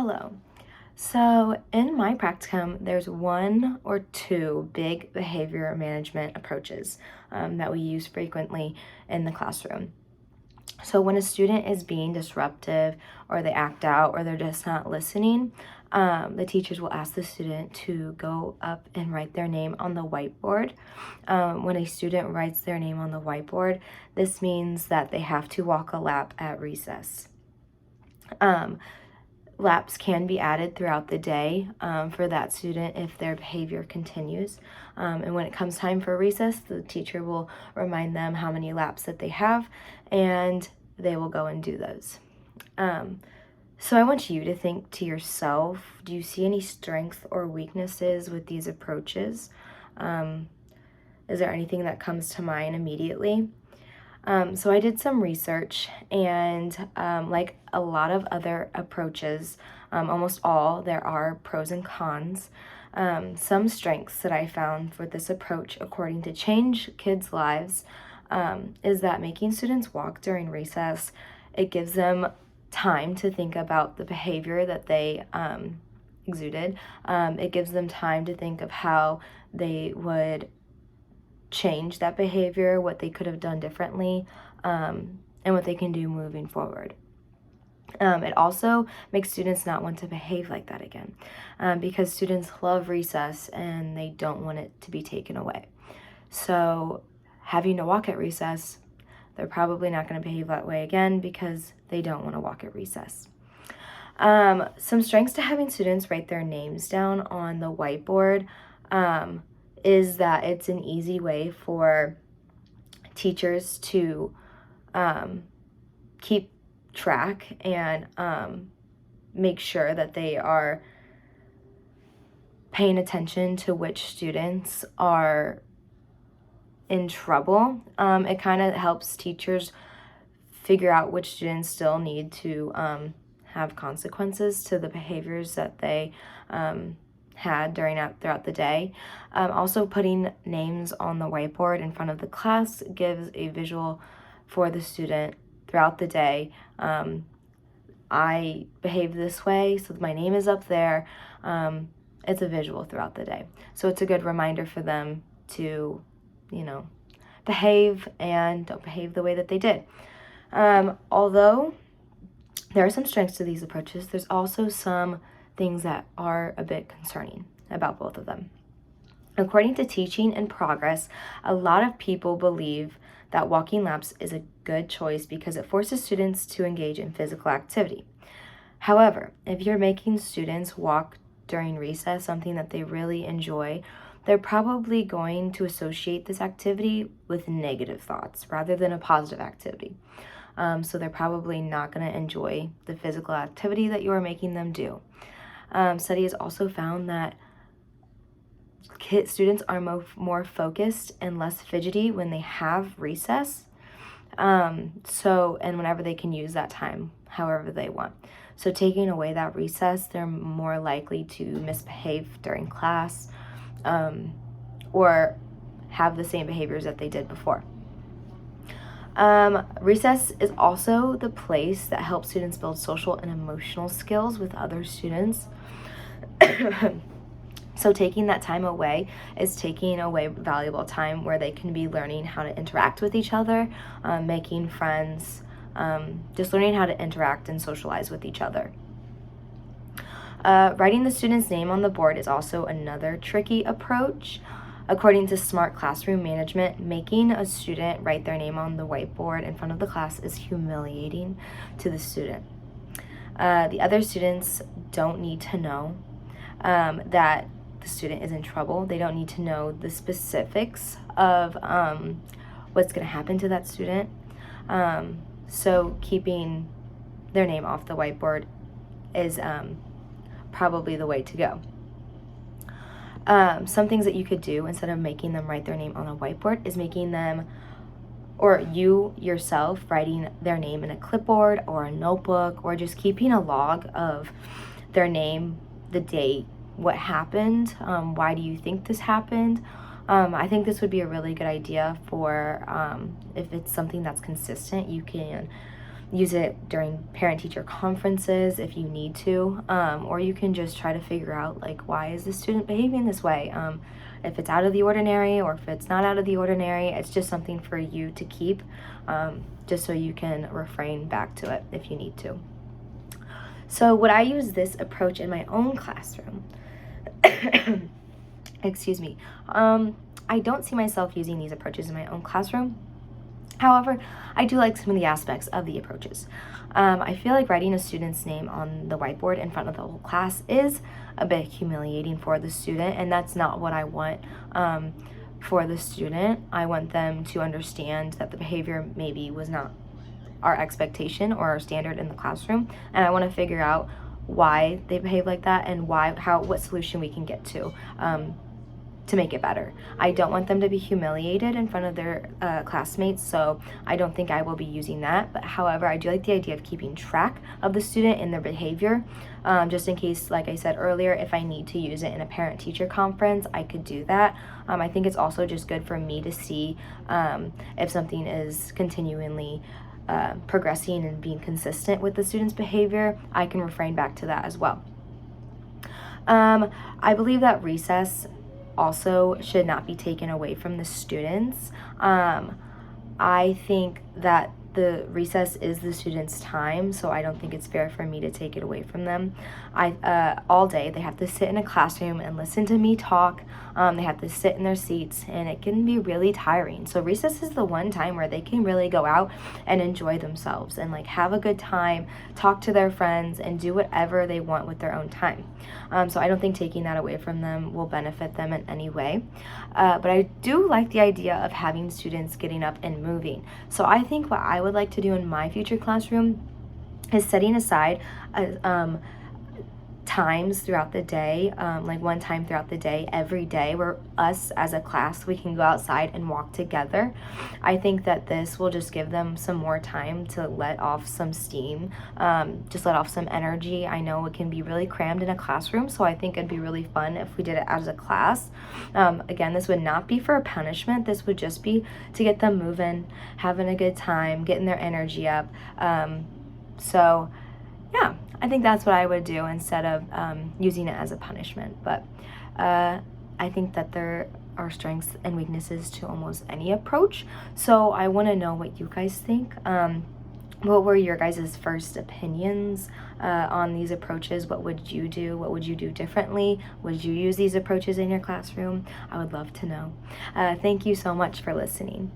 Hello. So, in my practicum, there's one or two big behavior management approaches that we use frequently in the classroom. So, when a student is being disruptive, or they act out, or they're just not listening, the teachers will ask the student to go up and write their name on the whiteboard. When a student writes their name on the whiteboard, this means that they have to walk a lap at recess. Um, Laps can be added throughout the day for that student if their behavior continues. And when it comes time for recess, the teacher will remind them how many laps that they have, and they will go and do those. So I want you to think to yourself, do you see any strengths or weaknesses with these approaches? Is there anything that comes to mind immediately? So I did some research, and like a lot of other approaches, almost all, there are pros and cons. Some strengths that I found for this approach, according to Change Kids Lives, is that making students walk during recess, it gives them time to think about the behavior that they exuded. It gives them time to think of how they would change that behavior, what they could have done differently, and what they can do moving forward. It also makes students not want to behave like that again, because students love recess and they don't want it to be taken away. So having to walk at recess, they're probably not going to behave that way again because they don't want to walk at recess. Some strengths to having students write their names down on the whiteboard is that it's an easy way for teachers to keep track and make sure that they are paying attention to which students are in trouble. It kind of helps teachers figure out which students still need to have consequences to the behaviors that they had throughout the day. Also, putting names on the whiteboard in front of the class gives a visual for the student throughout the day. I behave this way, so my name is up there. It's a visual throughout the day. So it's a good reminder for them to, behave and don't behave the way that they did. Although there are some strengths to these approaches, there's also some things that are a bit concerning about both of them. According to Teaching in Progress, a lot of people believe that walking laps is a good choice because it forces students to engage in physical activity. However, if you're making students walk during recess, something that they really enjoy, they're probably going to associate this activity with negative thoughts rather than a positive activity. So they're probably not going to enjoy the physical activity that you are making them do. Study has also found that students are more focused and less fidgety when they have recess. And whenever they can use that time however they want. So taking away that recess, they're more likely to misbehave during class, or have the same behaviors that they did before. Recess is also the place that helps students build social and emotional skills with other students. So taking that time away is taking away valuable time where they can be learning how to interact with each other, making friends, just learning how to interact and socialize with each other. Writing the student's name on the board is also another tricky approach. According to Smart Classroom Management, making a student write their name on the whiteboard in front of the class is humiliating to the student. The other students don't need to know that the student is in trouble. They don't need to know the specifics of what's going to happen to that student. So keeping their name off the whiteboard is probably the way to go. Some things that you could do instead of making them write their name on a whiteboard is making them, or you yourself, writing their name in a clipboard or a notebook, or just keeping a log of their name, the date, what happened, why do you think this happened. I think this would be a really good idea for if it's something that's consistent. You can use it during parent-teacher conferences if you need to, or you can just try to figure out like, why is the student behaving this way? If it's out of the ordinary or if it's not out of the ordinary, it's just something for you to keep, just so you can refrain back to it if you need to. So would I use this approach in my own classroom? Excuse me. I don't see myself using these approaches in my own classroom. However, I do like some of the aspects of the approaches. I feel like writing a student's name on the whiteboard in front of the whole class is a bit humiliating for the student, and that's not what I want for the student. I want them to understand that the behavior maybe was not our expectation or our standard in the classroom, and I want to figure out why they behave like that and what solution we can get to make it better. I don't want them to be humiliated in front of their classmates, so I don't think I will be using that. But however, I do like the idea of keeping track of the student and their behavior, just in case, like I said earlier, if I need to use it in a parent-teacher conference, I could do that. I think it's also just good for me to see if something is continually progressing and being consistent with the student's behavior. I can refrain back to that as well. I believe that recess also should not be taken away from the students. I think that the recess is the students' time, so I don't think it's fair for me to take it away from them. All day they have to sit in a classroom and listen to me talk. They have to sit in their seats, and it can be really tiring. So recess is the one time where they can really go out and enjoy themselves and like have a good time, talk to their friends, and do whatever they want with their own time. So I don't think taking that away from them will benefit them in any way. But I do like the idea of having students getting up and moving. So I think what I would like to do in my future classroom is setting aside times throughout the day, like one time throughout the day, every day, where us as a class, we can go outside and walk together. I think that this will just give them some more time to let off some steam, just let off some energy. I know it can be really crammed in a classroom, so I think it'd be really fun if we did it as a class. Again, this would not be for a punishment. This would just be to get them moving, having a good time, getting their energy up. So yeah, I think that's what I would do instead of using it as a punishment. But I think that there are strengths and weaknesses to almost any approach. So I want to know what you guys think. What were your guys' first opinions on these approaches? What would you do? What would you do differently? Would you use these approaches in your classroom? I would love to know. Thank you so much for listening.